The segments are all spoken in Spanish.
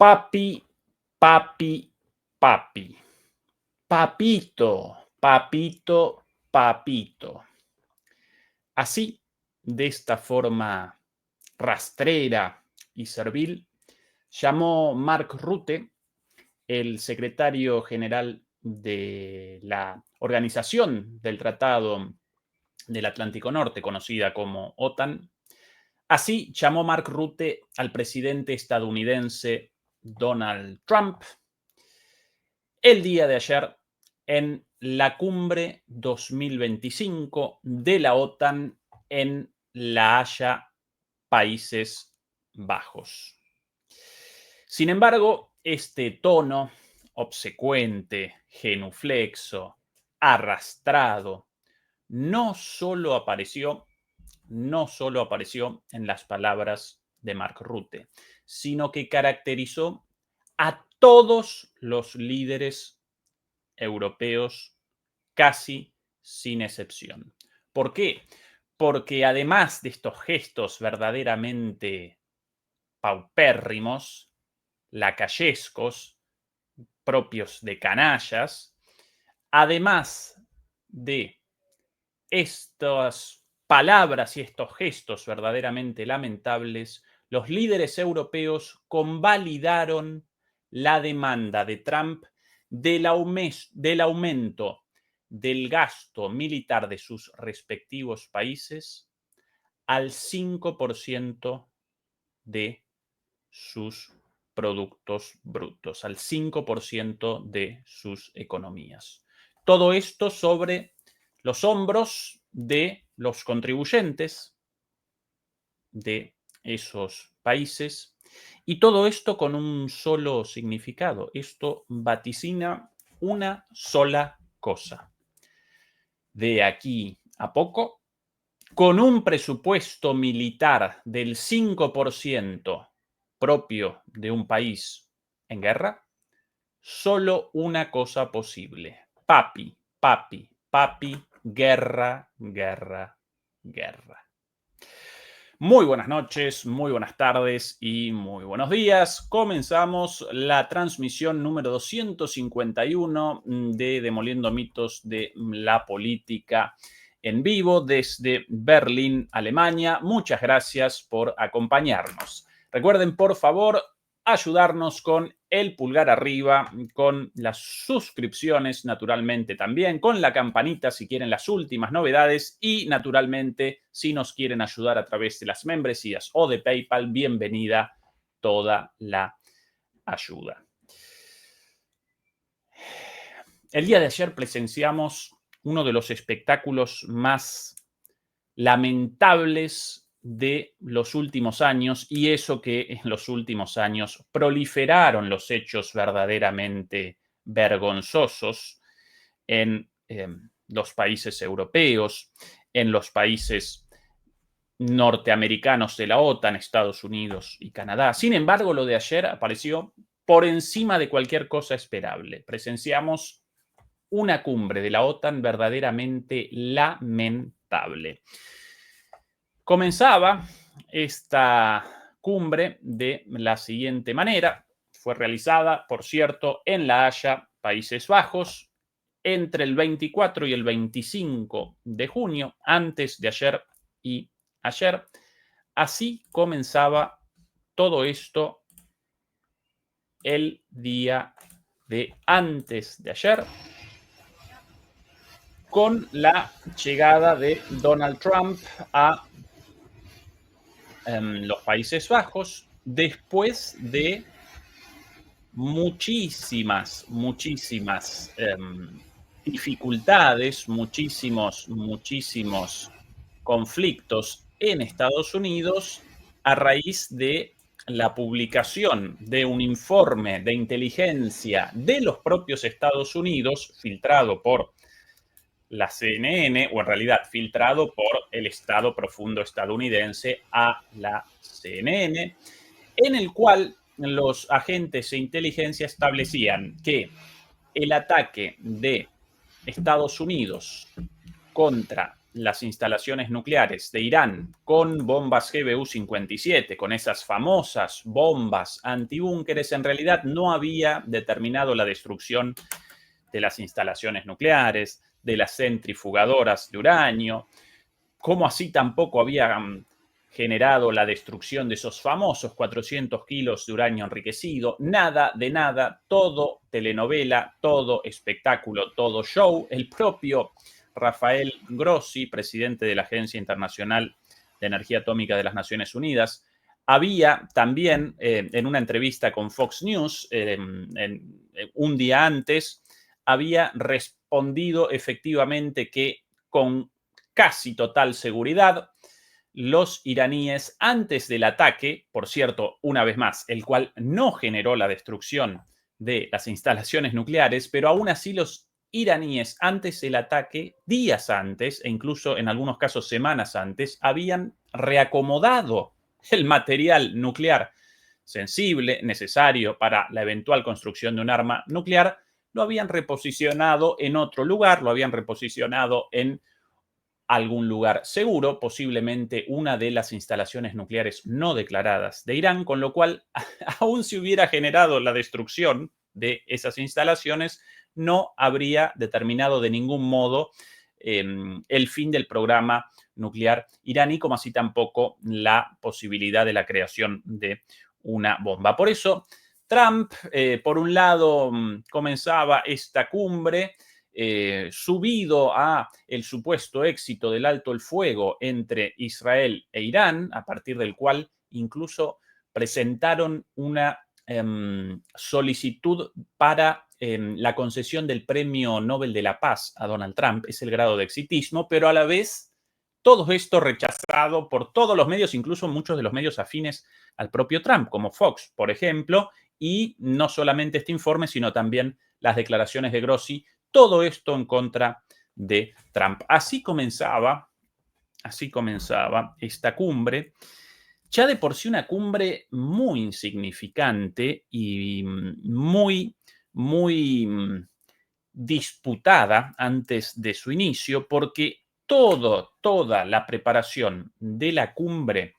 Papi, papi, papi. Papito, papito, papito. Así, de esta forma rastrera y servil, llamó Mark Rutte, el secretario general de la Organización del Tratado del Atlántico Norte, conocida como OTAN. Así llamó Mark Rutte al presidente estadounidense Donald Trump el día de ayer en la cumbre 2025 de la OTAN en La Haya, Países Bajos. Sin embargo, este tono obsecuente, genuflexo, arrastrado, no solo apareció en las palabras de Mark Rutte, sino que caracterizó a todos los líderes europeos, casi sin excepción. ¿Por qué? Porque además de estos gestos verdaderamente paupérrimos, lacayescos, propios de canallas, además de estas palabras y estos gestos verdaderamente lamentables, los líderes europeos convalidaron la demanda de Trump del aumento del gasto militar de sus respectivos países al 5% de sus productos brutos, al 5% de sus economías. Todo esto sobre los hombros de los contribuyentes de esos países, y todo esto con un solo significado. Esto vaticina una sola cosa. De aquí a poco, con un presupuesto militar del 5% propio de un país en guerra, solo una cosa posible: papi, papi, papi, guerra, guerra, guerra. Muy buenas noches, muy buenas tardes y muy buenos días. Comenzamos la transmisión número 251 de Demoliendo Mitos de la Política en vivo desde Berlín, Alemania. Muchas gracias por acompañarnos. Recuerden, por favor, ayudarnos con el pulgar arriba, con las suscripciones, naturalmente también, con la campanita si quieren las últimas novedades y, naturalmente, si nos quieren ayudar a través de las membresías o de PayPal, bienvenida toda la ayuda. El día de ayer presenciamos uno de los espectáculos más lamentables de los últimos años, y eso que en los últimos años proliferaron los hechos verdaderamente vergonzosos en los países europeos, en los países norteamericanos de la OTAN, Estados Unidos y Canadá. Sin embargo, lo de ayer apareció por encima de cualquier cosa esperable. Presenciamos una cumbre de la OTAN verdaderamente lamentable. Comenzaba esta cumbre de la siguiente manera. Fue realizada, por cierto, en La Haya, Países Bajos, entre el 24 y el 25 de junio, antes de ayer y ayer. Así comenzaba todo esto el día de antes de ayer, con la llegada de Donald Trump a los Países Bajos, después de muchísimas dificultades, muchísimos conflictos en Estados Unidos a raíz de la publicación de un informe de inteligencia de los propios Estados Unidos, filtrado por la CNN, o en realidad filtrado por el Estado Profundo estadounidense a la CNN, en el cual los agentes de inteligencia establecían que el ataque de Estados Unidos contra las instalaciones nucleares de Irán con bombas GBU-57, con esas famosas bombas antibúnkeres, en realidad no había determinado la destrucción de las instalaciones nucleares, de las centrifugadoras de uranio, como así tampoco había generado la destrucción de esos famosos 400 kilos de uranio enriquecido, nada de nada, todo telenovela, todo espectáculo, todo show. El propio Rafael Grossi, presidente de la Agencia Internacional de Energía Atómica de las Naciones Unidas, había también en una entrevista con Fox News un día antes, había respondido efectivamente que con casi total seguridad los iraníes antes del ataque, por cierto, una vez más, el cual no generó la destrucción de las instalaciones nucleares, pero aún así los iraníes antes del ataque, días antes e incluso en algunos casos semanas antes, habían reacomodado el material nuclear sensible, necesario para la eventual construcción de un arma nuclear, lo habían reposicionado en otro lugar, lo habían reposicionado en algún lugar seguro, posiblemente una de las instalaciones nucleares no declaradas de Irán, con lo cual, aún si hubiera generado la destrucción de esas instalaciones, no habría determinado de ningún modo el fin del programa nuclear iraní, como así tampoco la posibilidad de la creación de una bomba. Por eso, Trump, por un lado, comenzaba esta cumbre subido a el supuesto éxito del alto el fuego entre Israel e Irán, a partir del cual incluso presentaron una solicitud para la concesión del Premio Nobel de la Paz a Donald Trump. Es el grado de exitismo, pero a la vez todo esto rechazado por todos los medios, incluso muchos de los medios afines al propio Trump, como Fox, por ejemplo, y no solamente este informe, sino también las declaraciones de Grossi, todo esto en contra de Trump. Así comenzaba esta cumbre, ya de por sí una cumbre muy insignificante y muy disputada antes de su inicio, porque toda la preparación de la cumbre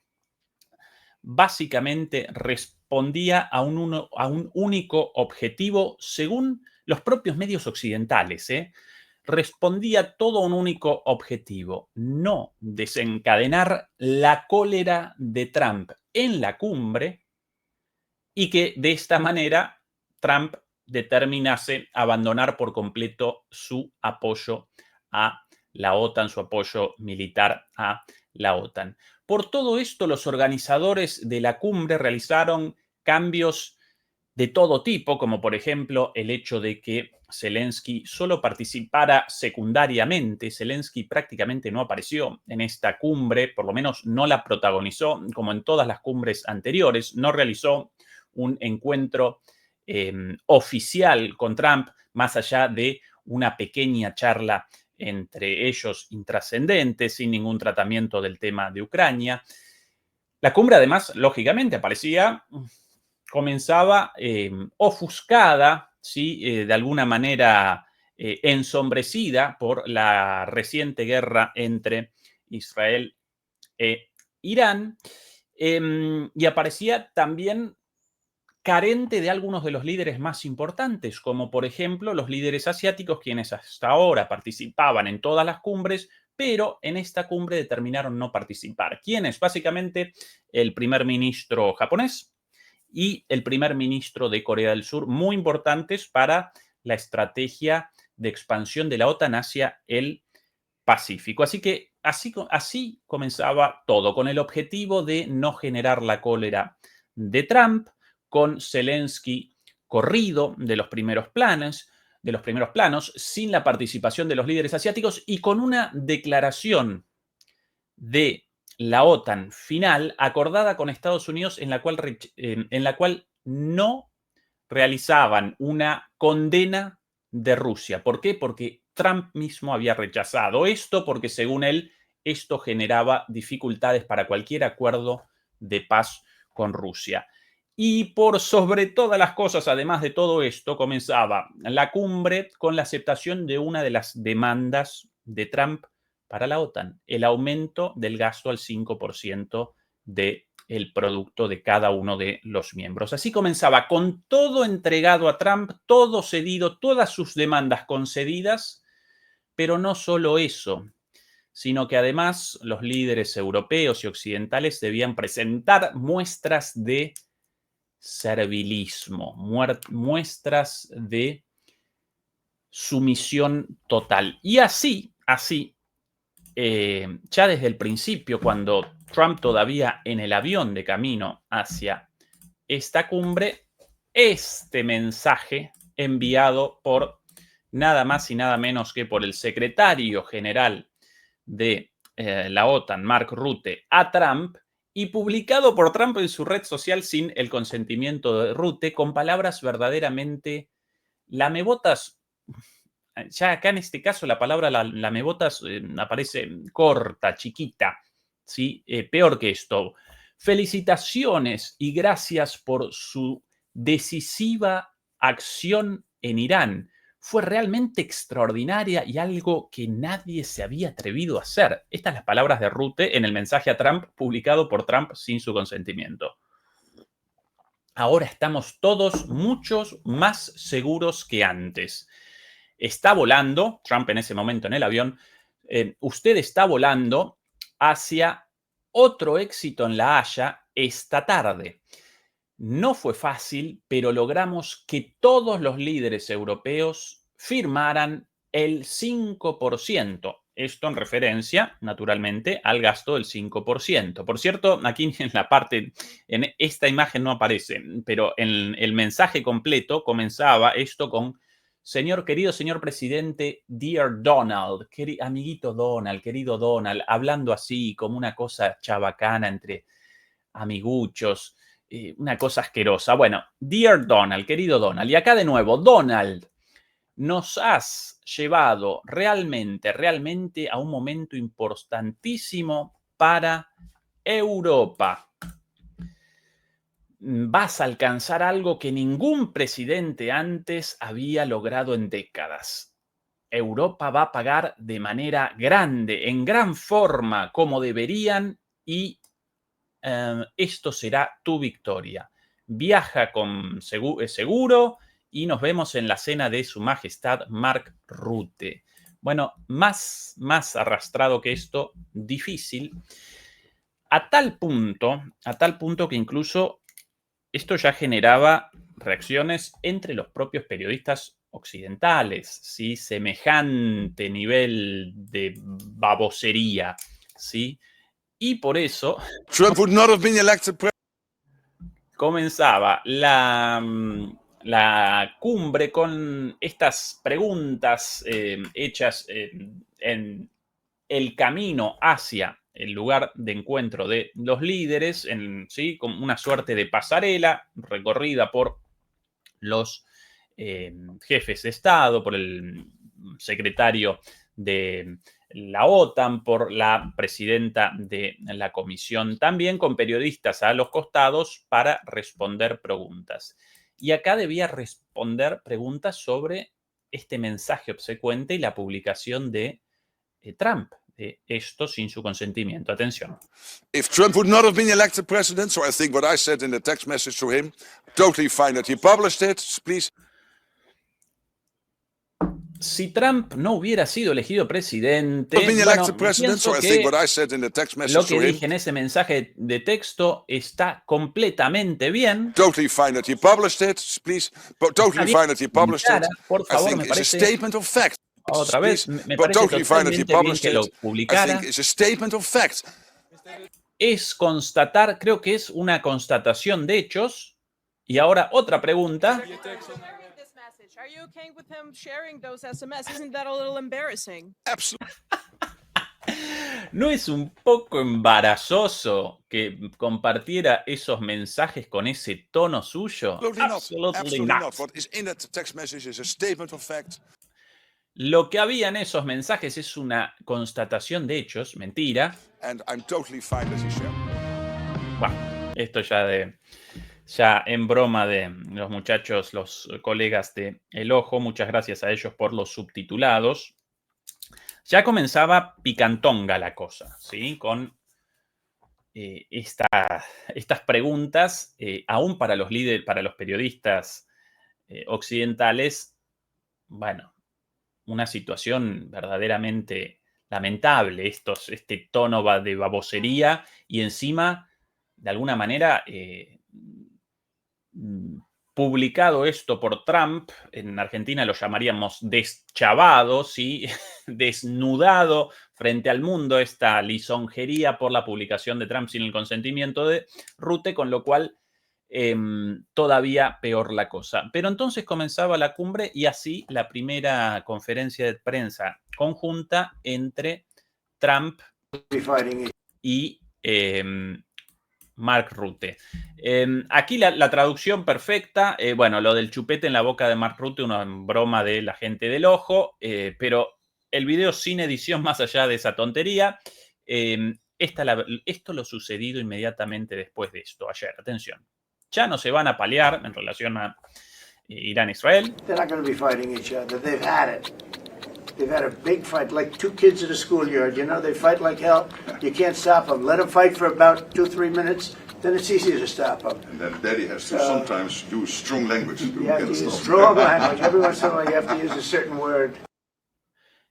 básicamente respondía a un único objetivo según los propios medios occidentales. Respondía todo a un único objetivo: no desencadenar la cólera de Trump en la cumbre y que de esta manera Trump determinase abandonar por completo su apoyo a la OTAN, su apoyo militar a la OTAN. Por todo esto, los organizadores de la cumbre realizaron cambios de todo tipo, como por ejemplo el hecho de que Zelensky solo participara secundariamente. Zelensky prácticamente no apareció en esta cumbre, por lo menos no la protagonizó, como en todas las cumbres anteriores, no realizó un encuentro oficial con Trump, más allá de una pequeña charla entre ellos intrascendente, sin ningún tratamiento del tema de Ucrania. La cumbre, además, lógicamente, comenzaba ofuscada, ¿sí? De alguna manera ensombrecida por la reciente guerra entre Israel e Irán, y aparecía también carente de algunos de los líderes más importantes, como por ejemplo los líderes asiáticos, quienes hasta ahora participaban en todas las cumbres, pero en esta cumbre determinaron no participar. ¿Quiénes? Básicamente el primer ministro japonés y el primer ministro de Corea del Sur, muy importantes para la estrategia de expansión de la OTAN hacia el Pacífico. Así que así comenzaba todo, con el objetivo de no generar la cólera de Trump, con Zelensky corrido de los primeros planos, sin la participación de los líderes asiáticos y con una declaración de la OTAN final acordada con Estados Unidos en la cual no realizaban una condena de Rusia. ¿Por qué? Porque Trump mismo había rechazado esto, porque según él, esto generaba dificultades para cualquier acuerdo de paz con Rusia. Y por sobre todas las cosas, además de todo esto, comenzaba la cumbre con la aceptación de una de las demandas de Trump para la OTAN, el aumento del gasto al 5% del producto de cada uno de los miembros. Así comenzaba, con todo entregado a Trump, todo cedido, todas sus demandas concedidas, pero no solo eso, sino que además los líderes europeos y occidentales debían presentar muestras de servilismo, muestras de sumisión total. Y así, ya desde el principio, cuando Trump todavía en el avión de camino hacia esta cumbre, este mensaje enviado por nada más y nada menos que por el secretario general de la OTAN, Mark Rutte, a Trump, y publicado por Trump en su red social sin el consentimiento de Rutte, con palabras verdaderamente lamebotas. Ya acá en este caso la palabra lamebotas aparece corta, chiquita, ¿sí? Peor que esto. Felicitaciones y gracias por su decisiva acción en Irán. Fue realmente extraordinaria y algo que nadie se había atrevido a hacer. Estas son las palabras de Rutte en el mensaje a Trump publicado por Trump sin su consentimiento. Ahora estamos todos muchos más seguros que antes. Está volando, Trump en ese momento en el avión, usted está volando hacia otro éxito en La Haya esta tarde. No fue fácil, pero logramos que todos los líderes europeos firmaran el 5%. Esto en referencia, naturalmente, al gasto del 5%. Por cierto, aquí en la parte, en esta imagen no aparece, pero en el mensaje completo comenzaba esto con: querido señor presidente, dear Donald, amiguito Donald, querido Donald, hablando así como una cosa chabacana entre amiguchos, una cosa asquerosa. Bueno, dear Donald, querido Donald, y acá de nuevo, Donald, nos has llevado realmente a un momento importantísimo para Europa. Vas a alcanzar algo que ningún presidente antes había logrado en décadas. Europa va a pagar de manera grande, en gran forma, como deberían, y esto será tu victoria. Viaja con seguro y nos vemos en la cena de Su Majestad Mark Rutte. Bueno, más arrastrado que esto, difícil, a tal punto que incluso esto ya generaba reacciones entre los propios periodistas occidentales, ¿sí? Semejante nivel de babosería, ¿sí? Y por eso Trump would not have been elected president. Comenzaba la cumbre con estas preguntas hechas en el camino hacia el lugar de encuentro de los líderes, ¿sí? Como una suerte de pasarela recorrida por los jefes de Estado, por el secretario de la OTAN, por la presidenta de la comisión, también con periodistas a los costados para responder preguntas. Y acá debía responder preguntas sobre este mensaje obsecuente y la publicación de Trump. Esto sin su consentimiento. Atención. If Trump would not have been elected president, so I think what I said in the text message to him, totally fine that he published it, please. Si Trump no hubiera sido elegido presidente, Pienso que lo que dije en ese mensaje de texto está completamente bien. Totally fine that he published it, please. Totally fine that he published it. Por favor, me parece. It's a statement of fact. Otra vez, me parece totally fine that he totalmente bien published que lo it. I publicara. think it's a statement of fact. Es constatar, creo que es una constatación de hechos. Y ahora otra pregunta. Are you okay with him sharing those SMS? Isn't that a little embarrassing? Absolutely. ¿No es un poco embarazoso que compartiera esos mensajes con ese tono suyo? Absolutely not. What is in that text message is a statement of fact. Lo que había en esos mensajes es una constatación de hechos, mentira. And I'm totally fine that he shared. Bueno, esto ya en broma de los muchachos, los colegas de El Ojo, muchas gracias a ellos por los subtitulados. ya comenzaba picantonga la cosa, ¿sí? Con estas preguntas, aún para los líderes, para los periodistas occidentales, bueno, una situación verdaderamente lamentable, este tono de babosería y encima, de alguna manera, publicado esto por Trump, en Argentina lo llamaríamos deschavado, ¿sí? Desnudado frente al mundo esta lisonjería por la publicación de Trump sin el consentimiento de Rutte, con lo cual todavía peor la cosa. Pero entonces comenzaba la cumbre y así la primera conferencia de prensa conjunta entre Trump y Mark Rutte. Aquí la traducción perfecta, bueno, lo del chupete en la boca de Mark Rutte, una broma de la gente del ojo, pero el video sin edición más allá de esa tontería. Esto lo sucedido inmediatamente después de esto, ayer. Atención. Ya no se van a pelear en relación a Irán-Israel. They're not going to be fighting each other. They've had it. They've had a big fight, like two kids at a schoolyard. You know, they fight like hell. You can't stop them. Let them fight for about 2-3 minutes, then it's easy to stop them. And then Daddy has to sometimes use strong language to You have to get use stuff. strong language. Every once in a while, you have to use a certain word.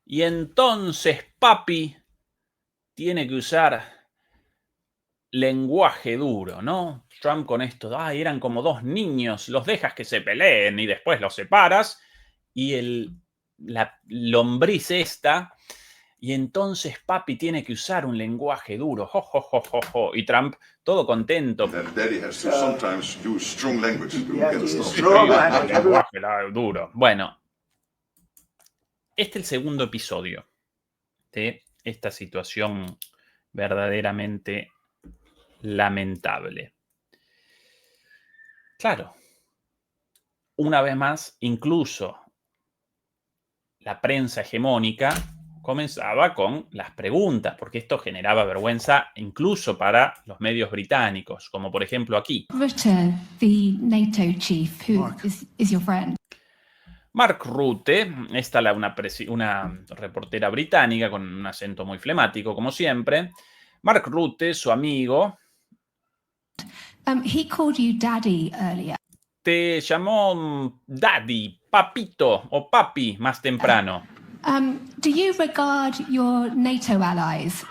Y entonces, papi tiene que usar lenguaje duro, ¿no? Trump con esto, eran como dos niños, los dejas que se peleen y después los separas. Y la lombriz esta, y entonces papi tiene que usar un lenguaje duro, jo, jo, jo, jo, jo. Y Trump todo contento. And then Daddy has to sometimes use strong language to You have to get use stuff. strong language. Everyone Lenguaje duro. Bueno, este es el segundo episodio de esta situación verdaderamente lamentable. Claro, una vez más, incluso la prensa hegemónica comenzaba con las preguntas, porque esto generaba vergüenza incluso para los medios británicos, como por ejemplo aquí. Rutte, the NATO chief, who is your friend. Mark Rutte, esta una reportera británica con un acento muy flemático, como siempre. Mark Rutte, su amigo, He called you daddy earlier. te llamó daddy, papito o papi más temprano. Do you regard your NATO allies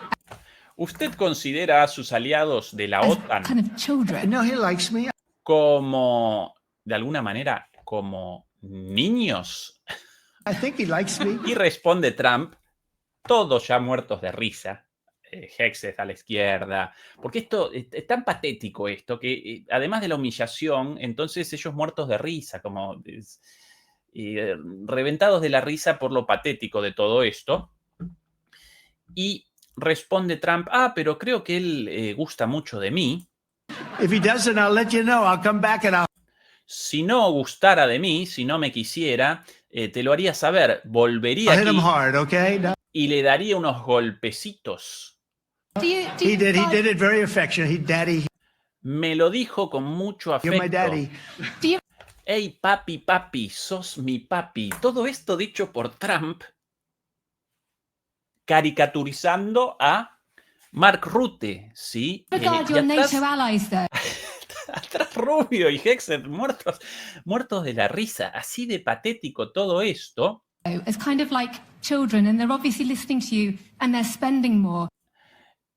¿Usted considera a sus aliados de la as OTAN kind of children? No, he likes me. como, de alguna manera, como niños? I think he likes me. Y responde Trump, todos ya muertos de risa. Hexes a la izquierda, porque esto es tan patético esto, que además de la humillación, entonces ellos muertos de risa, como reventados de la risa por lo patético de todo esto. Y responde Trump, pero creo que él gusta mucho de mí. If he doesn't, I'll let you know. I'll come back and I'll. Si no gustara de mí, si no me quisiera, te lo haría saber, volvería I'll hit him aquí hard, okay? No. y le daría unos golpecitos. Do you He did. He regard- did it very affectionate. He, Daddy, Me lo dijo con mucho you're my afecto. daddy. do you Hey, papi, papi, sos mi papi. Todo esto dicho por Trump, caricaturizando a Mark Rutte, ¿sí? regard Y your atrás, NATO allies though atrás Rubio y Hexet muertos de la risa. Así de patético todo esto. as kind of like children, and they're obviously listening to you and they're spending more?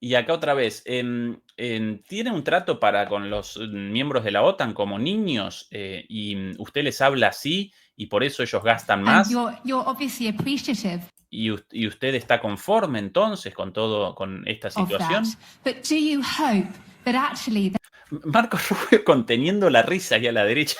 Y acá otra vez, tiene un trato con los miembros de la OTAN como niños y usted les habla así y por eso ellos gastan And más. you're obviously appreciative Y usted está conforme entonces con esta of situación. that. But do you hope that actually Marco Rubio conteniendo la risa ahí a la derecha.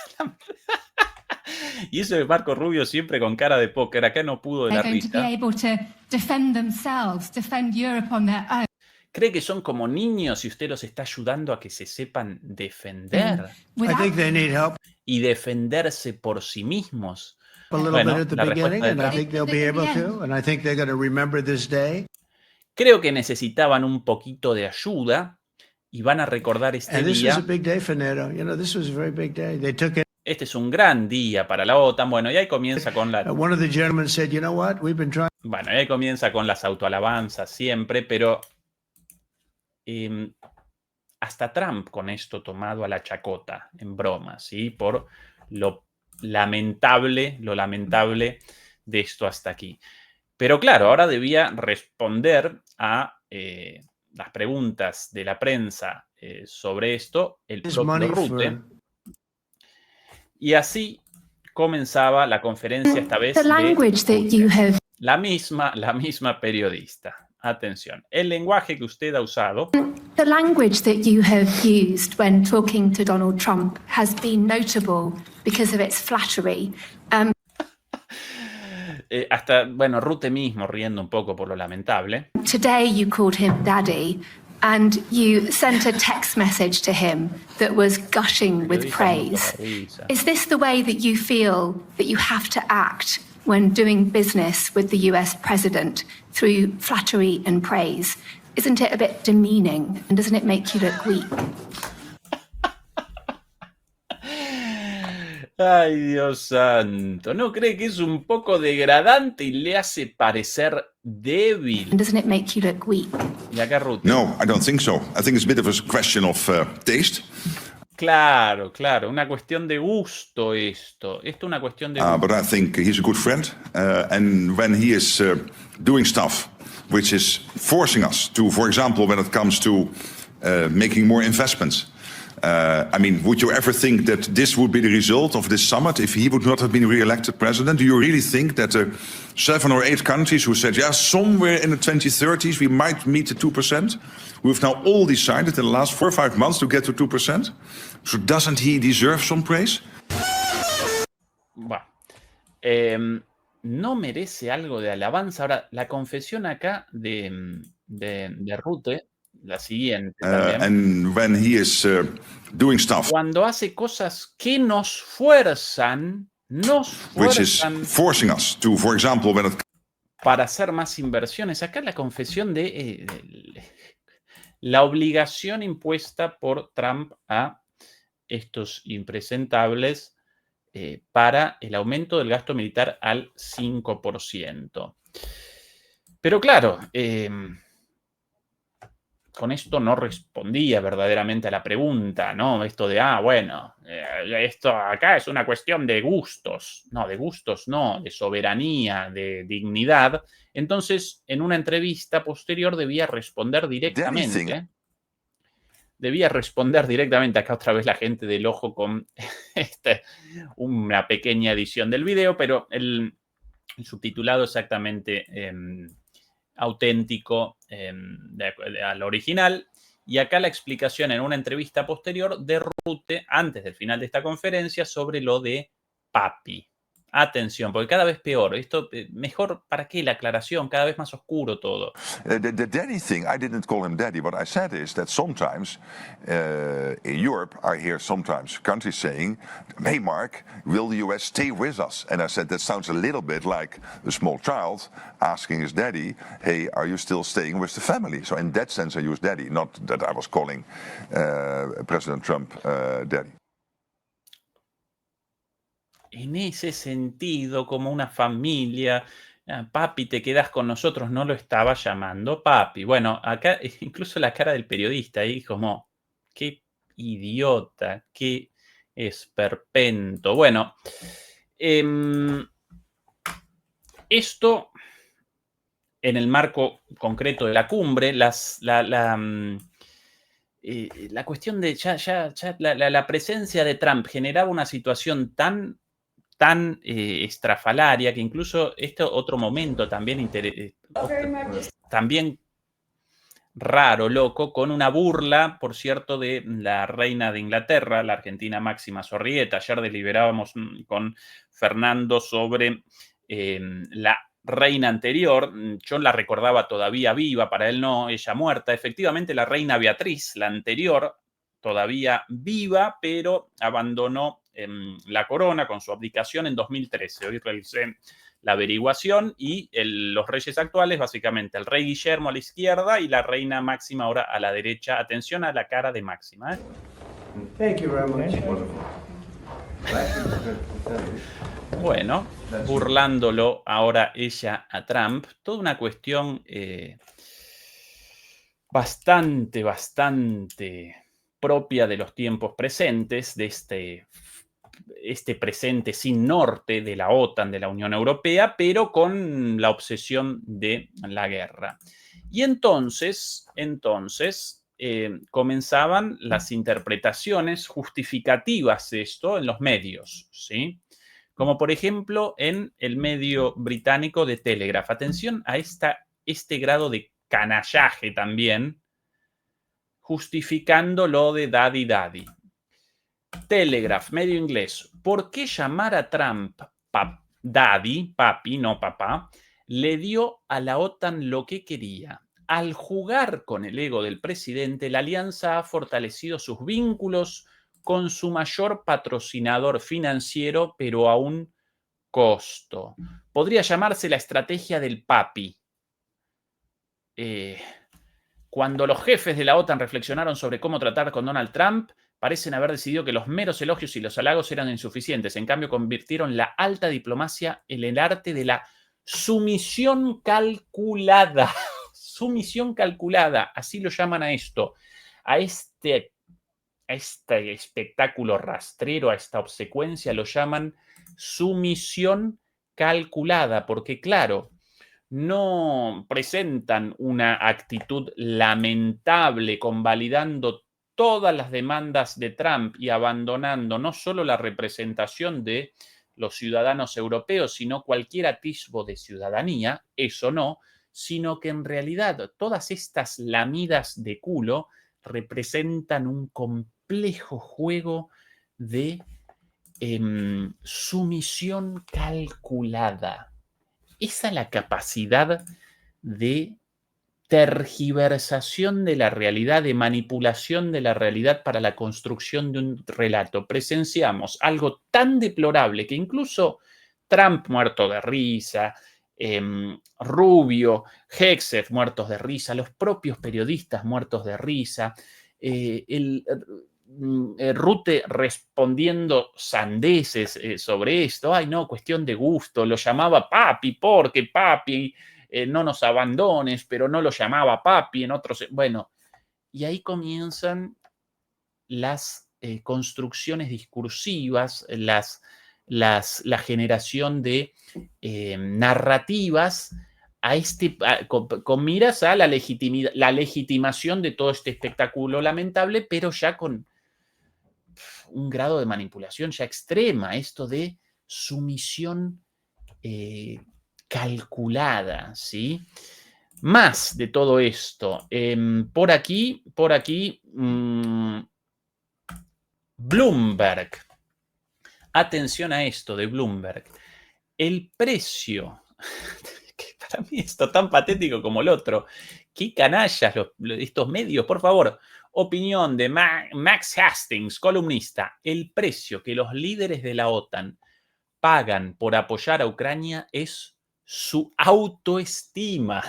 Y eso de Marco Rubio siempre con cara de póker. Acá no pudo de they're la going to be risa. able to defend themselves, defend Europe on their own? Cree que son como niños y usted los está ayudando a que se sepan defender I Without think they need help y defenderse por sí mismos. a little Bueno, bit at the la respuesta beginning, de and I Trump. think they'll be able to. And I think they're going to remember this day. Creo que necesitaban un poquito de ayuda y van a recordar este And this was a día. big day for NATO. You know, this was a very big day. They took it. Este es un gran día para la OTAN. Bueno, y ahí comienza con One of the gentlemen said, "You know what? We've been trying." Bueno, ahí comienza con las autoalabanzas siempre, pero hasta Trump con esto tomado a la chacota, en broma, ¿sí? Por lo lamentable de esto hasta aquí. Pero claro, ahora debía responder a las preguntas de la prensa sobre esto el propio Rutte. Y así comenzaba la conferencia, esta vez The language that you have la misma periodista. Atención, el lenguaje que usted ha usado. The language that you have used when talking to Donald Trump has been notable because of its flattery. Hasta, bueno, Rutte mismo riendo un poco por lo lamentable. Today you called him daddy and you sent a text message to him that was gushing with praise. Is this the way that you feel that you have to act when doing business with the US president, through flattery and praise? Isn't it a bit demeaning, and doesn't it make you look weak? Ay, Dios santo, ¿no cree que es un poco degradante y le hace parecer débil? And doesn't it make you look weak? Y acá Rutte. No, I don't think so. I think it's a bit of a question of taste. Claro, una cuestión de gusto esto. Esto es una cuestión de gusto. But I think he's a good friend. And when he is doing stuff which is forcing us to, for example, when it comes to making more investments. I mean, would you ever think that this would be the result of this summit if he would not have been re-elected president? Do you really think that 7 or 8 countries who said, yeah, somewhere in the 2030s we might meet the 2%? We've now all decided in the last 4 or 5 months to get to 2%. So doesn't he deserve some praise? Bueno, no merece algo de alabanza. Ahora, la confesión acá de Rutte, la siguiente también. And when he is doing stuff cuando hace cosas que nos fuerzan which is forcing us to, for example, when it para hacer más inversiones. Acá la confesión de la obligación impuesta por Trump a estos impresentables para el aumento del gasto militar al 5%. Pero claro, con esto no respondía verdaderamente a la pregunta, ¿no? Esto de, bueno, esto acá es una cuestión de gustos. No, de gustos no, de soberanía, de dignidad. Entonces, en una entrevista posterior debía responder directamente. Acá otra vez la gente del ojo con una pequeña edición del video, pero el subtitulado exactamente auténtico al original. Y acá la explicación en una entrevista posterior de Rutte, antes del final de esta conferencia, sobre lo de papi. Atención, porque cada vez peor. Esto, mejor, ¿para qué la aclaración? Cada vez más oscuro todo. The daddy thing, I didn't call him daddy. What I said is that sometimes in Europe, I hear sometimes countries saying, hey, Mark, will the US stay with us? And I said, that sounds a little bit like a small child asking his daddy, hey, are you still staying with the family? So in that sense, I use daddy, not that I was calling President Trump daddy. En ese sentido, como una familia, papi, te quedas con nosotros, no lo estaba llamando papi. Bueno, acá incluso la cara del periodista ahí como, qué idiota, qué esperpento. Bueno, esto en el marco concreto de la cumbre, la cuestión de la presencia de Trump generaba una situación tan estrafalaria que incluso otro momento también raro, loco, con una burla, por cierto, de la reina de Inglaterra, la argentina Máxima Zorrigueta. Ayer deliberábamos con Fernando sobre la reina anterior. Yo la recordaba todavía viva, para él no, ella muerta. Efectivamente, la reina Beatriz, la anterior, todavía viva, pero abandonó la corona con su abdicación en 2013. Hoy realicé la averiguación y los reyes actuales, básicamente el rey Guillermo a la izquierda y la reina Máxima ahora a la derecha. Atención a la cara de Máxima. Thank you very much. Bueno, burlándolo ahora ella a Trump, toda una cuestión bastante propia de los tiempos presentes, de este presente sin norte de la OTAN, de la Unión Europea, pero con la obsesión de la guerra. Y entonces comenzaban las interpretaciones justificativas de esto en los medios, ¿sí? Como por ejemplo en el medio británico de Telegraph. Atención a este grado de canallaje también, justificando lo de daddy daddy. Telegraph, medio inglés. ¿Por qué llamar a Trump daddy, papi, no papá? Le dio a la OTAN lo que quería. Al jugar con el ego del presidente, la alianza ha fortalecido sus vínculos con su mayor patrocinador financiero, pero a un costo. Podría llamarse la estrategia del papi. Cuando los jefes de la OTAN reflexionaron sobre cómo tratar con Donald Trump, parecen haber decidido que los meros elogios y los halagos eran insuficientes. En cambio, convirtieron la alta diplomacia en el arte de la sumisión calculada. Sumisión calculada, así lo llaman a esto, a este espectáculo rastrero, a esta obsecuencia, lo llaman sumisión calculada, porque claro, no presentan una actitud lamentable convalidando todas las demandas de Trump y abandonando no solo la representación de los ciudadanos europeos, sino cualquier atisbo de ciudadanía, eso no, sino que en realidad todas estas lamidas de culo representan un complejo juego de sumisión calculada. Esa es la capacidad de tergiversación de la realidad, de manipulación de la realidad para la construcción de un relato. Presenciamos algo tan deplorable que incluso Trump muerto de risa, Rubio, Hegseth muertos de risa, los propios periodistas muertos de risa, Rutte respondiendo sandeces sobre esto. Ay, no, cuestión de gusto. Lo llamaba papi porque papi, no nos abandones, pero no lo llamaba papi en otros. Bueno, y ahí comienzan las construcciones discursivas, la generación de narrativas con miras a la legitimación de todo este espectáculo lamentable, pero ya con un grado de manipulación ya extrema, esto de sumisión calculada, ¿sí? Más de todo esto, por aquí, Bloomberg. Atención a esto de Bloomberg. El precio, que para mí esto tan patético como el otro, qué canallas estos medios, por favor. Opinión de Max Hastings, columnista. El precio que los líderes de la OTAN pagan por apoyar a Ucrania es su autoestima.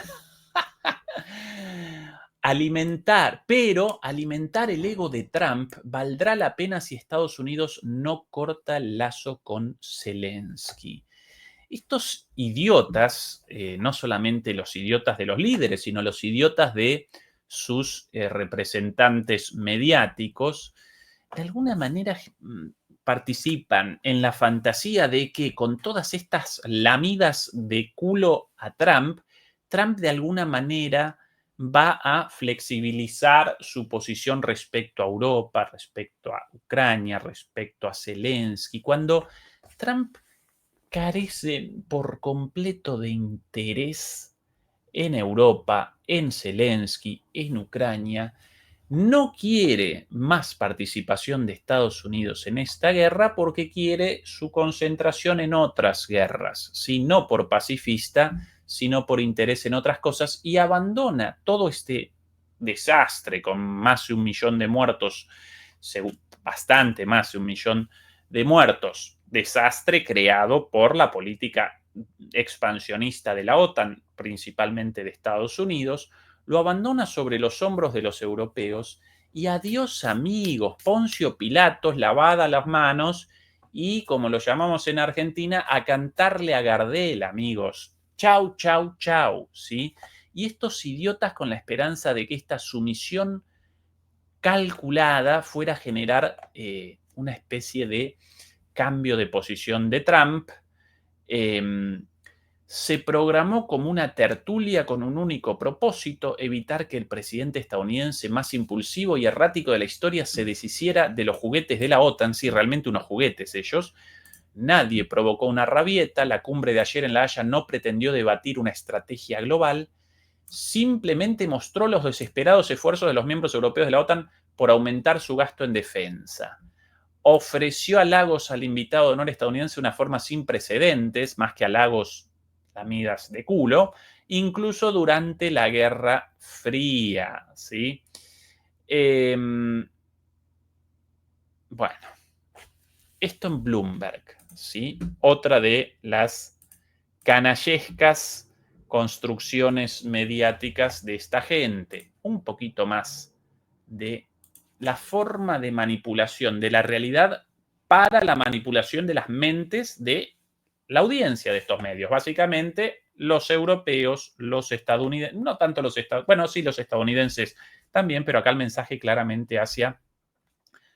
Alimentar el ego de Trump valdrá la pena si Estados Unidos no corta el lazo con Zelensky. Estos idiotas, no solamente los idiotas de los líderes, sino los idiotas de sus representantes mediáticos, de alguna manera participan en la fantasía de que con todas estas lamidas de culo a Trump de alguna manera va a flexibilizar su posición respecto a Europa, respecto a Ucrania, respecto a Zelensky, cuando Trump carece por completo de interés en Europa, en Zelensky, en Ucrania, no quiere más participación de Estados Unidos en esta guerra porque quiere su concentración en otras guerras, si no por pacifista, sino por interés en otras cosas, y abandona todo este desastre con más de 1 millón de muertos, bastante más de 1 millón de muertos, desastre creado por la política expansionista de la OTAN, principalmente de Estados Unidos, lo abandona sobre los hombros de los europeos y adiós amigos, Poncio Pilatos, lavada las manos y, como lo llamamos en Argentina, a cantarle a Gardel, amigos. Chau, chau, chau, ¿sí? Y estos idiotas con la esperanza de que esta sumisión calculada fuera a generar una especie de cambio de posición de Trump, se programó como una tertulia con un único propósito: evitar que el presidente estadounidense más impulsivo y errático de la historia se deshiciera de los juguetes de la OTAN, sí, realmente unos juguetes ellos. Nadie provocó una rabieta, la cumbre de ayer en La Haya no pretendió debatir una estrategia global, simplemente mostró los desesperados esfuerzos de los miembros europeos de la OTAN por aumentar su gasto en defensa. Ofreció halagos al invitado de honor estadounidense de una forma sin precedentes, más que halagos lamidas de culo, incluso durante la Guerra Fría, ¿sí? Bueno, esto en Bloomberg, ¿sí? Otra de las canallescas construcciones mediáticas de esta gente. Un poquito más de la forma de manipulación de la realidad para la manipulación de las mentes de la audiencia de estos medios. Básicamente, los europeos, los estadounidenses, no tanto los estadounidenses, bueno, sí, los estadounidenses también, pero acá el mensaje claramente hacia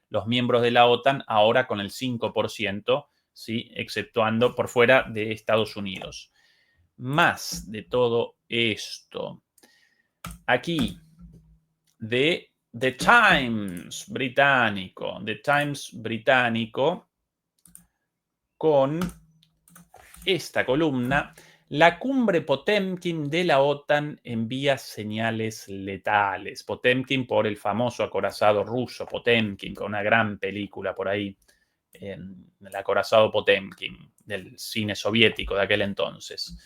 los miembros de la OTAN, ahora con el 5%, ¿sí? Exceptuando por fuera de Estados Unidos. Más de todo esto, aquí, de The Times británico, con esta columna: la cumbre Potemkin de la OTAN envía señales letales. Potemkin por el famoso acorazado ruso Potemkin, con una gran película por ahí, el acorazado Potemkin, del cine soviético de aquel entonces.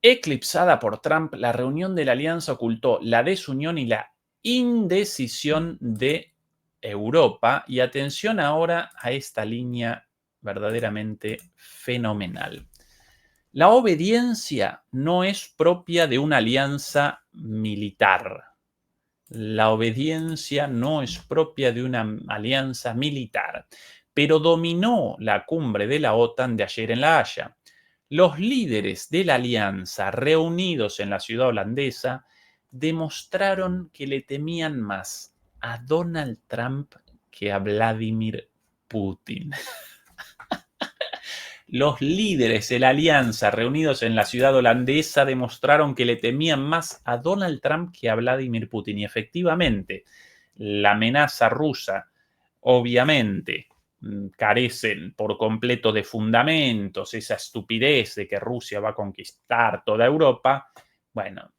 Eclipsada por Trump, la reunión de la alianza ocultó la desunión y la indecisión de Europa. Y atención ahora a esta línea verdaderamente fenomenal. La obediencia no es propia de una alianza militar. La obediencia no es propia de una alianza militar, pero dominó la cumbre de la OTAN de ayer en La Haya. Los líderes de la alianza reunidos en la ciudad holandesa demostraron que le temían más a Donald Trump que a Vladimir Putin. Los líderes de la alianza reunidos en la ciudad holandesa demostraron que le temían más a Donald Trump que a Vladimir Putin. Y efectivamente, la amenaza rusa, obviamente, carecen por completo de fundamentos, esa estupidez de que Rusia va a conquistar toda Europa, bueno,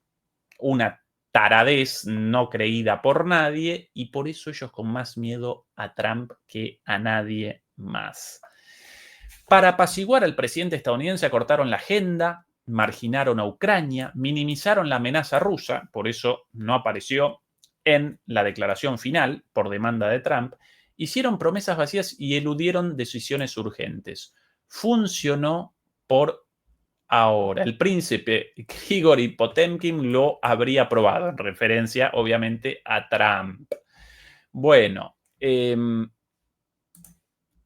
una taradez no creída por nadie, y por eso ellos con más miedo a Trump que a nadie más. Para apaciguar al presidente estadounidense acortaron la agenda, marginaron a Ucrania, minimizaron la amenaza rusa, por eso no apareció en la declaración final por demanda de Trump, hicieron promesas vacías y eludieron decisiones urgentes. Funcionó por ahora. El príncipe Grigori Potemkin lo habría aprobado, en referencia obviamente a Trump. Bueno,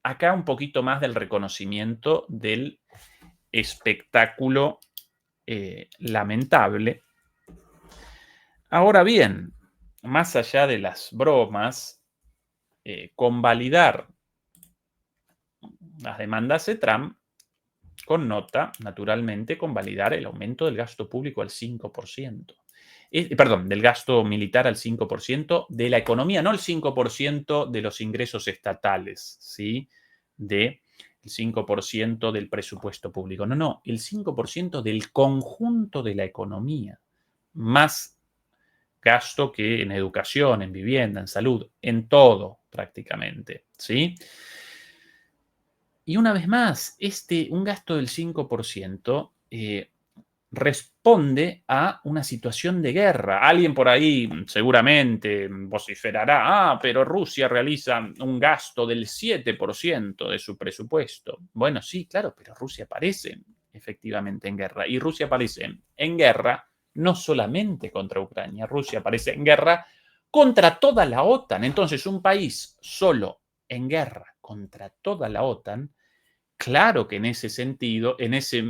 acá un poquito más del reconocimiento del espectáculo lamentable. Ahora bien, más allá de las bromas, convalidar las demandas de Trump connota, naturalmente, convalidar el aumento del gasto público al 5%. Perdón, del gasto militar al 5% de la economía, no el 5% de los ingresos estatales, ¿sí? Del 5% del presupuesto público. No, el 5% del conjunto de la economía, más gasto que en educación, en vivienda, en salud, en todo prácticamente, ¿sí? Y una vez más, un gasto del 5% responde a una situación de guerra. Alguien por ahí seguramente vociferará, pero Rusia realiza un gasto del 7% de su presupuesto. Bueno, sí, claro, pero Rusia aparece efectivamente en guerra. Y Rusia aparece en guerra no solamente contra Ucrania, Rusia aparece en guerra contra toda la OTAN. Entonces, un país solo en guerra contra toda la OTAN, claro que en ese sentido, en ese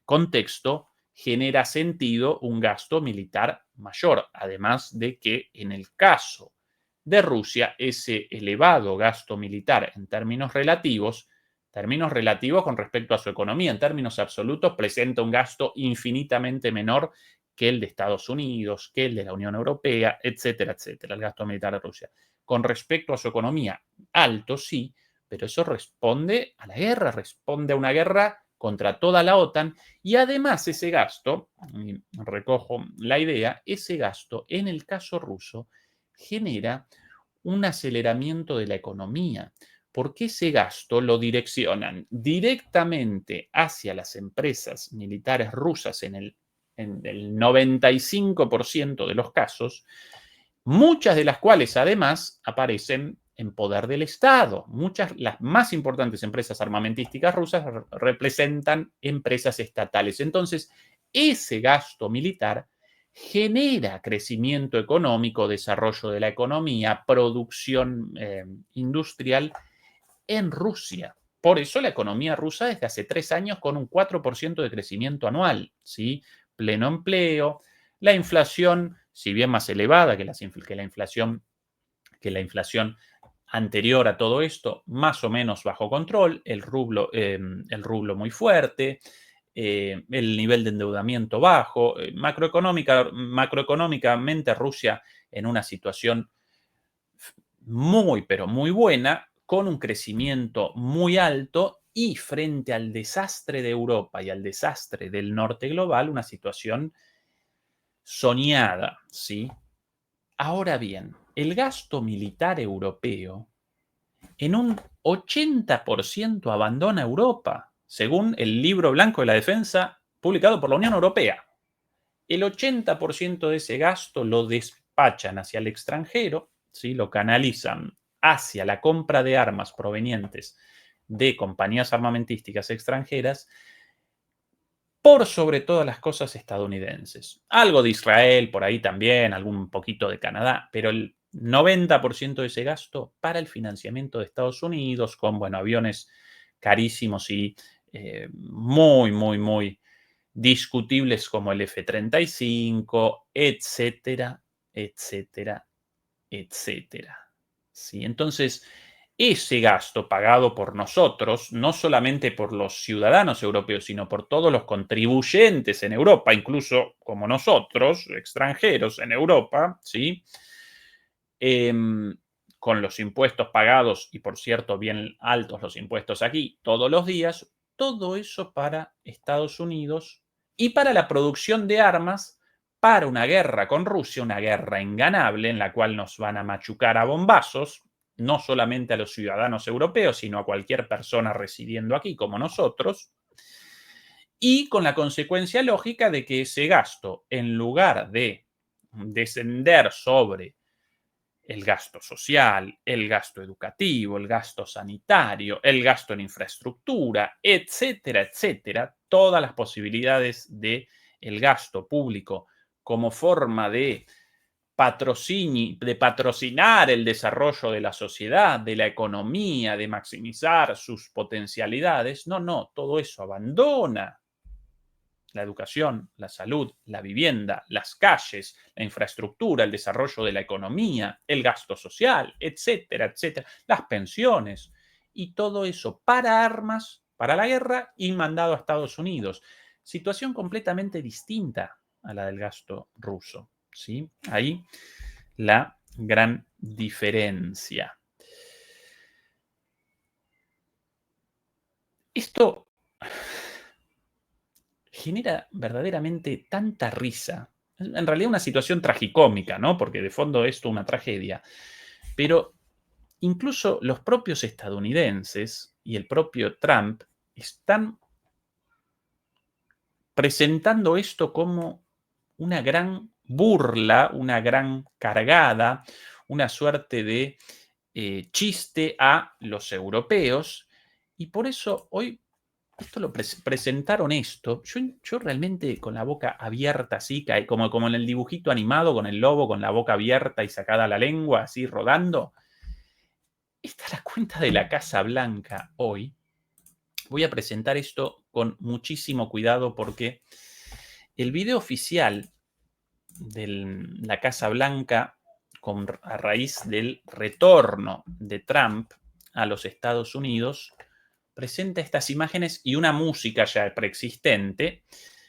contexto, genera sentido un gasto militar mayor, además de que en el caso de Rusia, ese elevado gasto militar en términos relativos con respecto a su economía, en términos absolutos, presenta un gasto infinitamente menor que el de Estados Unidos, que el de la Unión Europea, etcétera, etcétera, el gasto militar de Rusia. Con respecto a su economía, alto sí, pero eso responde a la guerra, responde a una guerra contra toda la OTAN y además ese gasto, recojo la idea, ese gasto en el caso ruso genera un aceleramiento de la economía, porque ese gasto lo direccionan directamente hacia las empresas militares rusas en el 95% de los casos, muchas de las cuales además aparecen en poder del Estado. Las más importantes empresas armamentísticas rusas representan empresas estatales. Entonces, ese gasto militar genera crecimiento económico, desarrollo de la economía, producción industrial en Rusia. Por eso la economía rusa desde hace 3 años con un 4% de crecimiento anual, ¿sí? Pleno empleo, la inflación, si bien más elevada que la inflación anterior a todo esto, más o menos bajo control, el rublo muy fuerte, el nivel de endeudamiento bajo, macroeconómicamente Rusia en una situación muy, pero muy buena, con un crecimiento muy alto y frente al desastre de Europa y al desastre del norte global, una situación soñada, ¿sí? Ahora bien, el gasto militar europeo en un 80% abandona Europa, según el Libro Blanco de la Defensa publicado por la Unión Europea. El 80% de ese gasto lo despachan hacia el extranjero, ¿sí? Lo canalizan hacia la compra de armas provenientes de compañías armamentísticas extranjeras, por sobre todas las cosas estadounidenses. Algo de Israel, por ahí también, algún poquito de Canadá, pero el 90% de ese gasto para el financiamiento de Estados Unidos, con, bueno, aviones carísimos y muy, muy, muy discutibles como el F-35, etcétera, etcétera, etcétera. ¿Sí? Entonces, ese gasto pagado por nosotros, no solamente por los ciudadanos europeos, sino por todos los contribuyentes en Europa, incluso como nosotros, extranjeros en Europa, ¿sí? Con los impuestos pagados, y por cierto, bien altos los impuestos aquí, todos los días, todo eso para Estados Unidos y para la producción de armas para una guerra con Rusia, una guerra inganable en la cual nos van a machucar a bombazos, no solamente a los ciudadanos europeos, sino a cualquier persona residiendo aquí como nosotros, y con la consecuencia lógica de que ese gasto, en lugar de descender sobre el gasto social, el gasto educativo, el gasto sanitario, el gasto en infraestructura, etcétera, etcétera, todas las posibilidades de el gasto público como forma de patrocinar el desarrollo de la sociedad, de la economía, de maximizar sus potencialidades. No, todo eso abandona la educación, la salud, la vivienda, las calles, la infraestructura, el desarrollo de la economía, el gasto social, etcétera, etcétera, las pensiones y todo eso para armas, para la guerra y mandado a Estados Unidos. Situación completamente distinta a la del gasto ruso, ¿sí? Ahí la gran diferencia. Esto genera verdaderamente tanta risa. En realidad una situación tragicómica, ¿no? Porque de fondo esto es una tragedia. Pero incluso los propios estadounidenses y el propio Trump están presentando esto como una gran burla, una gran cargada, una suerte de chiste a los europeos. Y por eso hoy esto lo presentaron esto. Yo realmente con la boca abierta así, como en el dibujito animado con el lobo con la boca abierta y sacada la lengua, así rodando. esta es la cuenta de la Casa Blanca hoy. Voy a presentar esto con muchísimo cuidado porque el video oficial de la Casa Blanca a raíz del retorno de Trump a los Estados Unidos presenta estas imágenes y una música ya preexistente,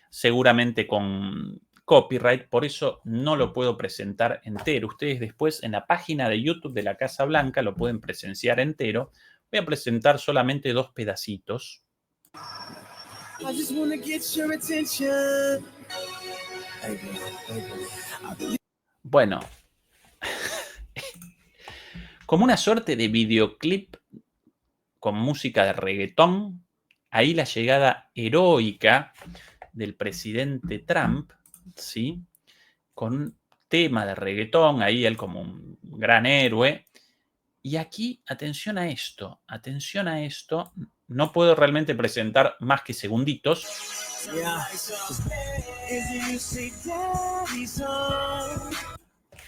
seguramente con copyright, por eso no lo puedo presentar entero. Ustedes después en la página de YouTube de la Casa Blanca lo pueden presenciar entero. Voy a presentar solamente 2 pedacitos. I just wanna get your attention. Bueno, como una suerte de videoclip con música de reggaetón, ahí la llegada heroica del presidente Trump, ¿sí? Con tema de reggaetón, ahí él como un gran héroe. Y aquí, atención a esto, no puedo realmente presentar más que segunditos.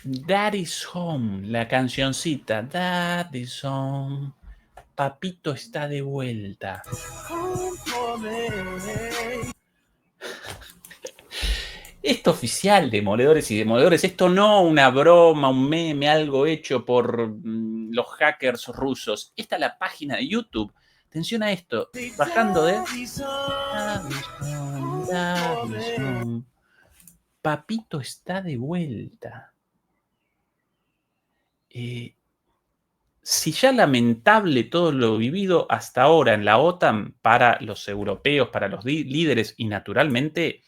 Daddy's Home, la cancioncita, Daddy's Home, papito está de vuelta. Esto oficial, demoledores y demoledores, esto no una broma, un meme, algo hecho por los hackers rusos. Esta es la página de YouTube. Atención a esto, bajando de... Papito está de vuelta. Si ya lamentable todo lo vivido hasta ahora en la OTAN para los europeos, para los líderes y naturalmente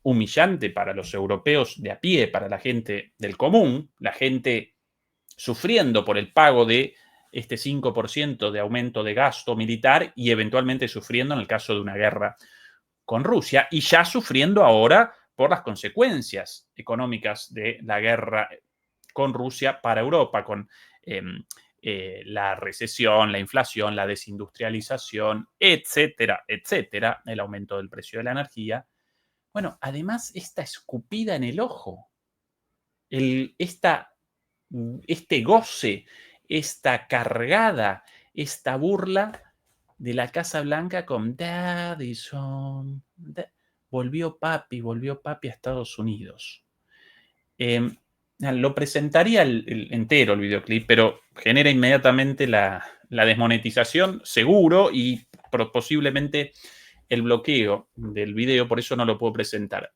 humillante para los europeos de a pie, para la gente del común, la gente sufriendo por el pago de este 5% de aumento de gasto militar y eventualmente sufriendo en el caso de una guerra con Rusia y ya sufriendo ahora por las consecuencias económicas de la guerra con Rusia para Europa, con la recesión, la inflación, la desindustrialización, etcétera, etcétera, el aumento del precio de la energía. Bueno, además, esta escupida en el ojo, este goce, esta cargada, esta burla de la Casa Blanca con Daddy's Home. Volvió papi a Estados Unidos. Lo presentaría entero el videoclip, pero genera inmediatamente la desmonetización, seguro, y posiblemente el bloqueo del video, por eso no lo puedo presentar.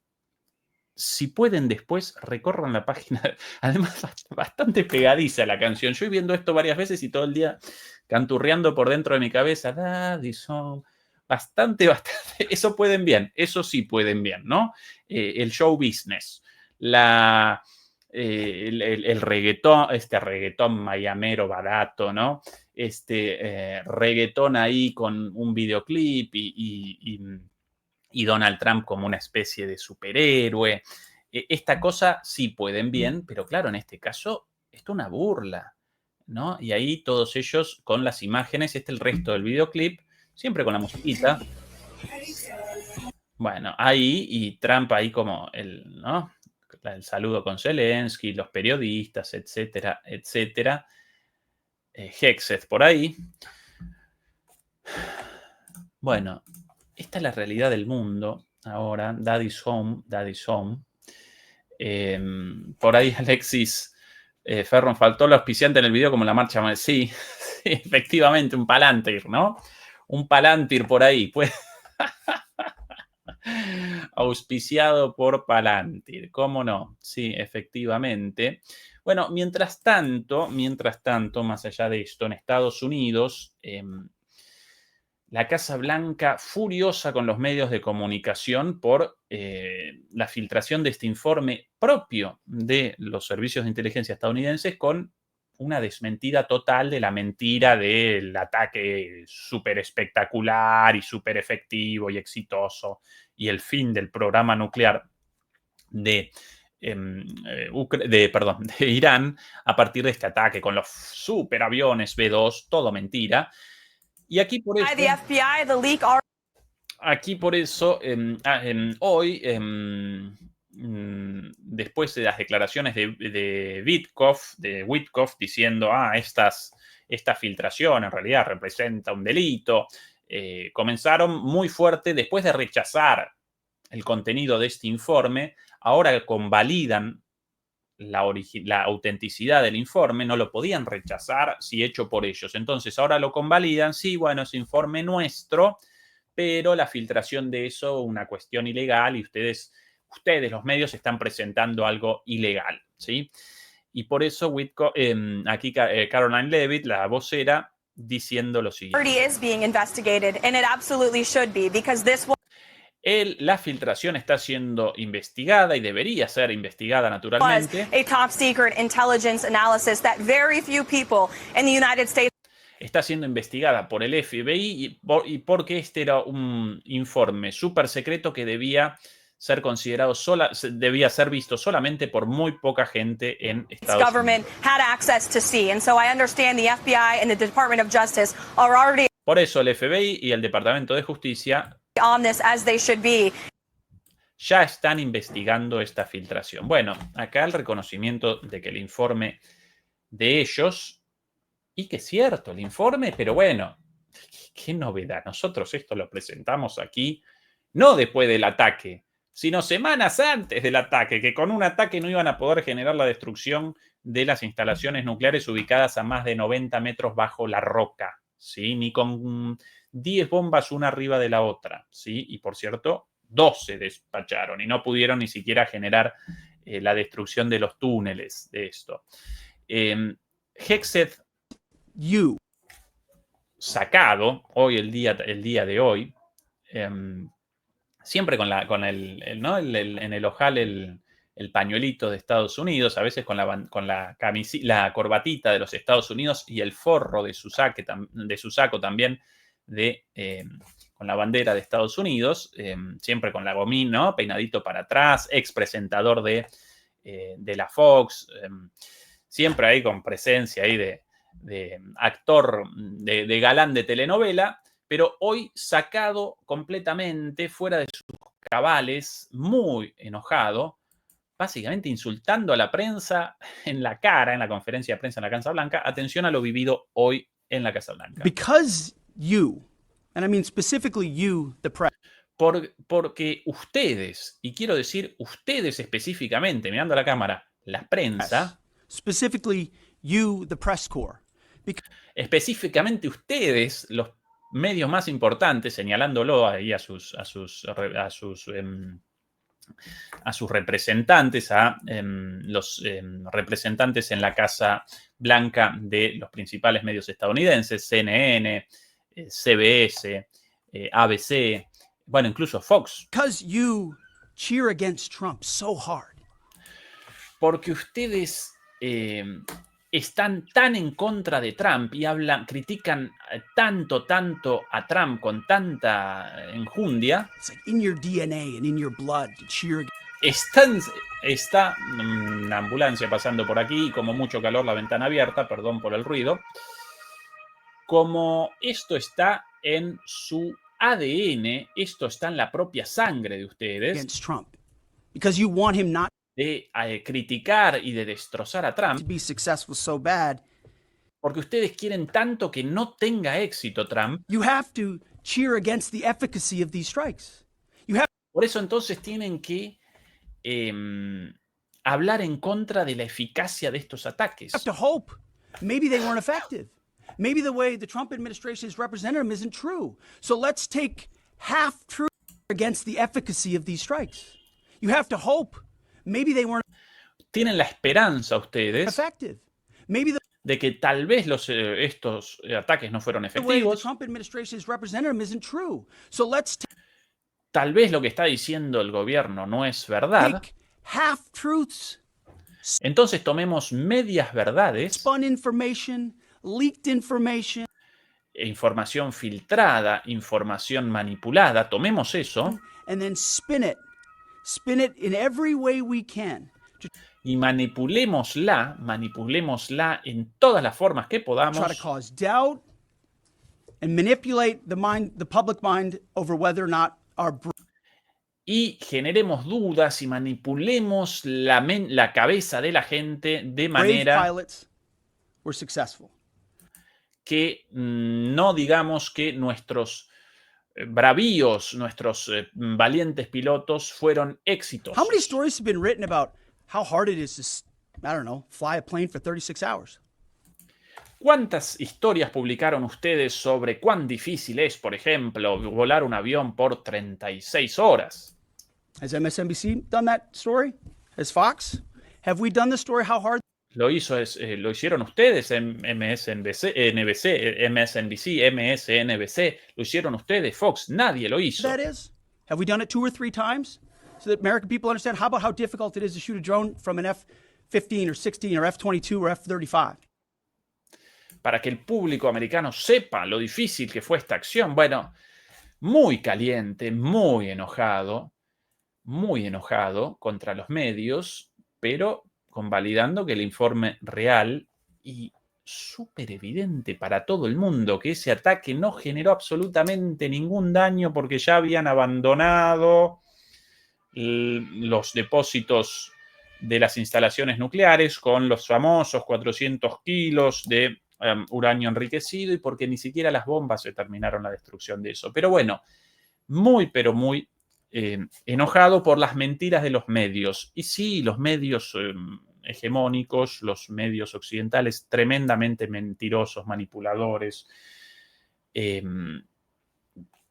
Si pueden después, recorran la página. Además, bastante pegadiza la canción. Yo viendo esto varias veces y todo el día canturreando por dentro de mi cabeza. Daddy's Home. Bastante. Eso pueden bien. Eso sí pueden bien, ¿no? El show business. El reggaetón, este reggaetón mayamero barato, ¿no? Reggaetón ahí con un videoclip y Donald Trump como una especie de superhéroe. Esta cosa sí pueden bien, pero claro, en este caso, esto es una burla, ¿no? Y ahí todos ellos con las imágenes, el resto del videoclip, siempre con la musiquita. Bueno, ahí, y Trump ahí como ¿no? El saludo con Zelensky, los periodistas, etcétera, etcétera. Hexeth por ahí. Bueno, esta es la realidad del mundo ahora. Daddy's Home, Daddy's Home. Por ahí Alexis Ferron, faltó el auspiciante en el video como la marcha. Sí, efectivamente, un Palantir, ¿no? Un Palantir por ahí. Pues auspiciado por Palantir, ¿cómo no? Sí, efectivamente. Bueno, mientras tanto, más allá de esto, en Estados Unidos, la Casa Blanca furiosa con los medios de comunicación por la filtración de este informe propio de los servicios de inteligencia estadounidenses con una desmentida total de la mentira del ataque súper espectacular y súper efectivo y exitoso y el fin del programa nuclear de Irán a partir de este ataque con los superaviones B-2, todo mentira. Y aquí por eso... Aquí por eso, hoy, después de las declaraciones de Witkoff diciendo, estas esta filtración en realidad representa un delito. Comenzaron muy fuerte después de rechazar el contenido de este informe. Ahora convalidan la autenticidad del informe, no lo podían rechazar si hecho por ellos. Entonces ahora lo convalidan, sí, bueno, es informe nuestro, pero la filtración de eso, una cuestión ilegal, y ustedes, los medios, están presentando algo ilegal, ¿sí? Y por eso aquí Caroline Leavitt, la vocera, diciendo lo siguiente. is being investigated, and it absolutely should be, because this La filtración está siendo investigada y debería ser investigada naturalmente. was a top secret intelligence analysis that very few people in the United States Está siendo investigada por el FBI y porque este era un informe súper secreto que debía ser considerado debía ser visto solamente por muy poca gente en Estados government Unidos. had access to see. And so I understand the FBI and the Department of Justice are already Por eso el FBI y el Departamento de Justicia on this, as they should be. ya están investigando esta filtración. Bueno, acá el reconocimiento de que el informe de ellos, y que es cierto, el informe, pero bueno, qué novedad. Nosotros esto lo presentamos aquí, no después del ataque, sino semanas antes del ataque, que con un ataque no iban a poder generar la destrucción de las instalaciones nucleares ubicadas a más de 90 metros bajo la roca, ¿sí? Ni con 10 bombas una arriba de la otra, ¿sí? Y por cierto, 12 despacharon y no pudieron ni siquiera generar la destrucción de los túneles de esto. Hegseth, sacado hoy, el día de hoy, siempre con en el ojal el pañuelito de Estados Unidos, a veces con la corbatita de los Estados Unidos y el forro de su saco también con la bandera de Estados Unidos, siempre con la gomina, ¿no? Peinadito para atrás, ex presentador de la Fox, siempre ahí con presencia ahí de actor, de galán de telenovela, pero hoy sacado completamente fuera de sus cabales, muy enojado, básicamente insultando a la prensa en la cara, en la conferencia de prensa en la Casa Blanca. Atención a lo vivido hoy en la Casa Blanca. Because you, and I mean specifically you, the press. Porque ustedes, y quiero decir ustedes específicamente, mirando a la cámara, la prensa, specifically you, the press corps. Específicamente ustedes, los medios más importantes, señalándolo ahí a sus representantes, los representantes en la Casa Blanca de los principales medios estadounidenses, CNN, CBS, ABC, bueno, incluso Fox. Because you cheer against Trump so hard. Porque ustedes están tan en contra de Trump y critican tanto a Trump con tanta enjundia. It's like in your DNA and in your blood to cheer. Está una ambulancia pasando por aquí y como mucho calor la ventana abierta, perdón por el ruido. Como esto está en su ADN, esto está en la propia sangre de ustedes. Against Trump. Because you want him not de criticar y de destrozar a Trump, to be successful so bad. Porque ustedes quieren tanto que no tenga éxito Trump. You have to cheer against the efficacy of these strikes. Por eso entonces tienen que hablar en contra de la eficacia de estos ataques. You have to hope. Maybe they weren't effective. Maybe the way the Trump administration has represented them isn't true. So let's take half truth against the efficacy of these strikes. You have to hope. Maybe they weren't Tienen la esperanza ustedes effective. Maybe de que tal vez estos ataques no fueron efectivos. Trump administration's representative isn't true. So let's tal vez lo que está diciendo el gobierno no es verdad. take half truths, Entonces tomemos medias verdades, spun information, leaked information, información filtrada, información manipulada, tomemos eso and then spin it in every way we can. y manipulémosla en todas las formas que podamos. Try to cause doubt and manipulate the public mind over whether or not our Y generemos dudas y manipulemos la cabeza de la gente de brave manera pilots were successful. que no digamos que nuestros bravíos, nuestros valientes pilotos fueron exitosos. How many stories have been written about how hard it is to, I don't know, fly a plane for 36 hours? ¿Cuántas historias publicaron ustedes sobre cuán difícil es, por ejemplo, volar un avión por 36 horas? Has MSNBC done that story? Has Fox? Have we done the story how hard? Lo hicieron ustedes en MSNBC, MSNBC, lo hicieron ustedes, Fox, nadie lo hizo. That is? Have we done it 2 or 3 times so that American people understand? How about how difficult it is to shoot a drone from an F-15 or 16 or F-22 or F-35? Para que el público americano sepa lo difícil que fue esta acción. Bueno, muy caliente, muy enojado contra los medios, pero convalidando que el informe real y súper evidente para todo el mundo, que ese ataque no generó absolutamente ningún daño porque ya habían abandonado los depósitos de las instalaciones nucleares con los famosos 400 kilos de uranio enriquecido y porque ni siquiera las bombas determinaron la destrucción de eso. Pero bueno, muy enojado por las mentiras de los medios. Y sí, los medios hegemónicos, los medios occidentales, tremendamente mentirosos, manipuladores,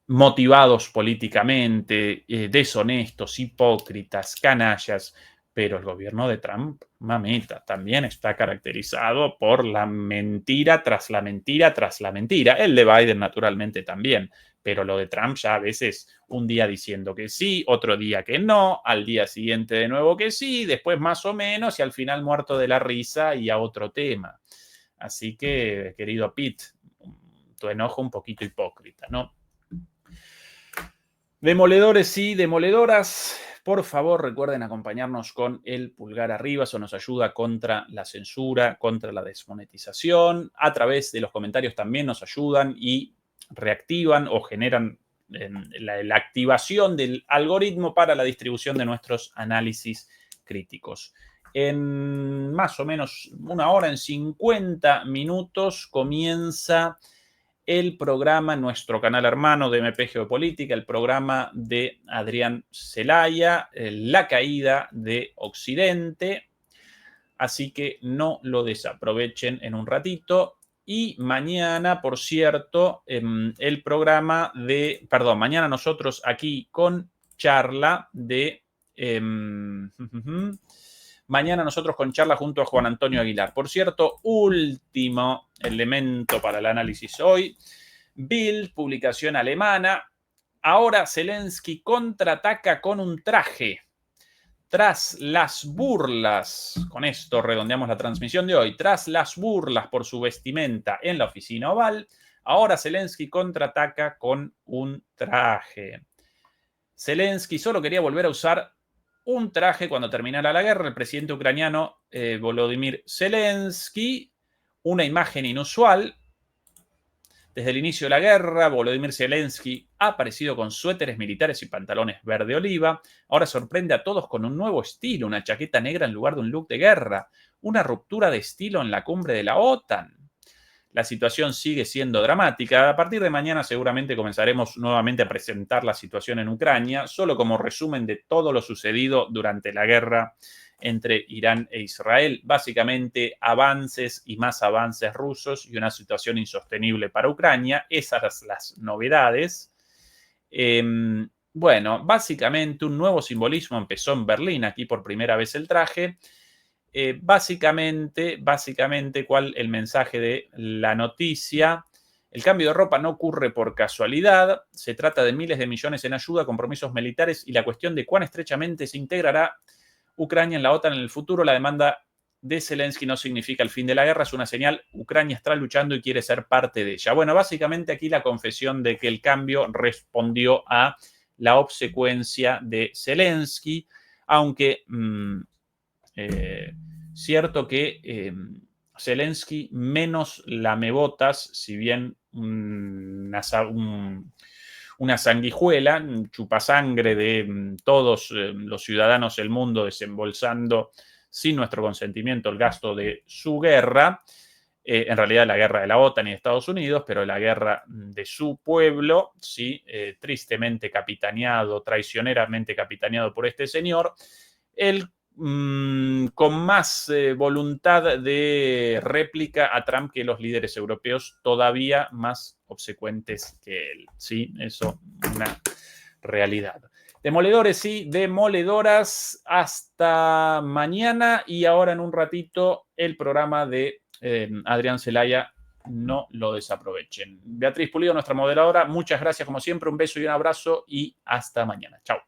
motivados políticamente, deshonestos, hipócritas, canallas. Pero el gobierno de Trump, mamita, también está caracterizado por la mentira tras la mentira tras la mentira. El de Biden, naturalmente, también. Pero lo de Trump ya a veces un día diciendo que sí, otro día que no, al día siguiente de nuevo que sí, después más o menos y al final muerto de la risa y a otro tema. Así que, querido Pete, tu enojo un poquito hipócrita, ¿no? Demoledores y demoledoras, por favor recuerden acompañarnos con el pulgar arriba, eso nos ayuda contra la censura, contra la desmonetización. A través de los comentarios también nos ayudan y reactivan o generan la activación del algoritmo para la distribución de nuestros análisis críticos. En más o menos 1 hora, en 50 minutos, comienza el programa, nuestro canal hermano de MP Geopolítica, el programa de Adrián Celaya, La caída de Occidente. Así que no lo desaprovechen en un ratito. Y mañana, por cierto, el programa de... Perdón, mañana nosotros aquí con charla de... Mañana nosotros con charla junto a Juan Antonio Aguilar. Por cierto, último elemento para el análisis hoy. Bild, publicación alemana. Ahora Zelensky contraataca con un traje. Tras las burlas, con esto redondeamos la transmisión de hoy, tras las burlas por su vestimenta en la oficina oval, ahora Zelensky contraataca con un traje. Zelensky solo quería volver a usar un traje cuando terminara la guerra. El presidente ucraniano Volodymyr Zelensky, una imagen inusual. Desde el inicio de la guerra, Volodymyr Zelensky ha aparecido con suéteres militares y pantalones verde oliva. Ahora sorprende a todos con un nuevo estilo, una chaqueta negra en lugar de un look de guerra, una ruptura de estilo en la cumbre de la OTAN. La situación sigue siendo dramática. A partir de mañana seguramente comenzaremos nuevamente a presentar la situación en Ucrania, solo como resumen de todo lo sucedido durante la guerra entre Irán e Israel. Básicamente avances y más avances rusos y una situación insostenible para Ucrania. Esas son las novedades. Bueno, básicamente un nuevo simbolismo empezó en Berlín, aquí por primera vez el traje. Básicamente, ¿cuál el mensaje de la noticia? El cambio de ropa no ocurre por casualidad. Se trata de miles de millones en ayuda, compromisos militares y la cuestión de cuán estrechamente se integrará Ucrania en la OTAN en el futuro. La demanda de Zelensky no significa el fin de la guerra, es una señal. Ucrania está luchando y quiere ser parte de ella. Bueno, básicamente aquí la confesión de que el cambio respondió a la obsecuencia de Zelensky, aunque cierto que Zelensky menos lamebotas, si bien una sanguijuela, un chupasangre de todos los ciudadanos del mundo desembolsando sin nuestro consentimiento el gasto de su guerra. en realidad la guerra de la OTAN y de Estados Unidos, pero la guerra de su pueblo, ¿sí? Tristemente capitaneado, traicioneramente capitaneado por este señor, él con más voluntad de réplica a Trump que los líderes europeos, todavía más obsecuentes que él, ¿sí? Eso, una realidad. Demoledores y demoledoras, hasta mañana, y ahora en un ratito el programa de Adrián Celaya, no lo desaprovechen. Beatriz Pulido, nuestra moderadora, muchas gracias como siempre, un beso y un abrazo y hasta mañana. Chao.